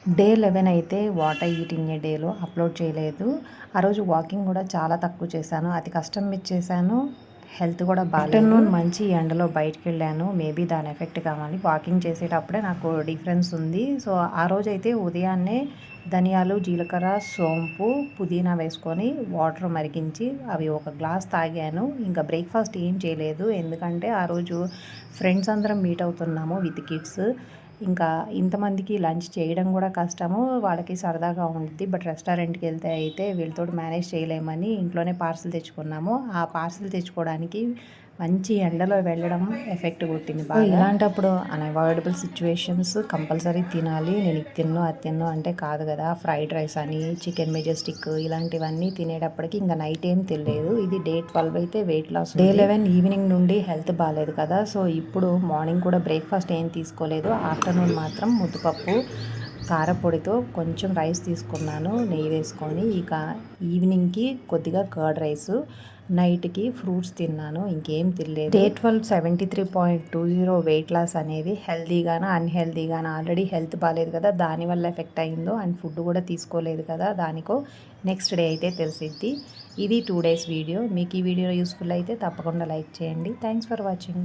Day 11 అయితే what I eat in a డేలో upload చేయలేదు. ఆ రోజు వాకింగ్ కూడా చాలా తక్కువ చేశాను. అతి కష్టం మీద చేశాను. హెల్త్ కూడా బాలేదు. ఆఫ్టర్నూన్ మంచి ఎండలో బయటికెళ్ళాను. మేబీ దాని ఎఫెక్ట్ కావాలి. వాకింగ్ చేసేటప్పుడే నాకు డిఫరెన్స్ ఉంది. సో ఆ రోజైతే ఉదయాన్నే ధనియాలు, జీలకర్ర, సోంపు, పుదీనా వేసుకొని వాటర్ మరిగించి అవి ఒక గ్లాస్ తాగాను. ఇంకా బ్రేక్ఫాస్ట్ ఏం చేయలేదు. ఎందుకంటే ఆ రోజు ఫ్రెండ్స్ అందరం మీట్ అవుతున్నాము విత్ కిడ్స్. ఇంకా ఇంతమందికి లంచ్ చేయడం కూడా కష్టము. వాళ్ళకి సరదాగా ఉండిద్ది. బట్ రెస్టారెంట్‌కి వెళ్తే అయితే వీళ్ళతోటి మేనేజ్ చేయలేమని ఇంట్లోనే పార్సెల్ తెచ్చుకున్నాము. ఆ పార్సెల్ తెచ్చుకోవడానికి మంచి ఎండలో వెళ్ళడం ఎఫెక్ట్ కొట్టింది బాగా. ఇలాంటప్పుడు అన్‌అవాయిడబుల్ సిట్యుయేషన్స్ కంపల్సరీ తినాలి. నేను ఇది తినను, అది తినను అంటే కాదు కదా! ఫ్రైడ్ రైస్ అని, చికెన్ మెజెస్టిక్ ఇలాంటివన్నీ తినేటప్పటికి ఇంక నైట్ ఏం తినలేదు. ఇది డే 12 అయితే వెయిట్ లాస్. డే 11 ఈవినింగ్ నుండి హెల్త్ బాలేదు కదా! సో ఇప్పుడు మార్నింగ్ కూడా బ్రేక్ఫాస్ట్ ఏం తీసుకోలేదు. ఆఫ్టర్నూన్ మాత్రం ముద్దపప్పు, కారపొడితో కొంచెం రైస్ తీసుకున్నాను నెయ్యి వేసుకొని. ఇక ఈవినింగ్‌కి కొద్దిగా కర్డ్ రైసు, నైట్‌కి ఫ్రూట్స్ తిన్నాను. ఇంకేం తినలేదు. డే 12 73.20 వెయిట్ లాస్ అనేది హెల్తీగానా, అన్‌హెల్తీగానా? ఆల్రెడీ హెల్త్ బాలేదు కదా! దానివల్ల ఎఫెక్ట్ అయిందో అండ్ ఫుడ్ కూడా తీసుకోలేదు కదా! దానికో నెక్స్ట్ డే అయితే తెలిసిద్ది. ఇది 2 డేస్ వీడియో. మీకు ఈ వీడియో యూస్ఫుల్ అయితే తప్పకుండా లైక్ చేయండి. Thanks for watching.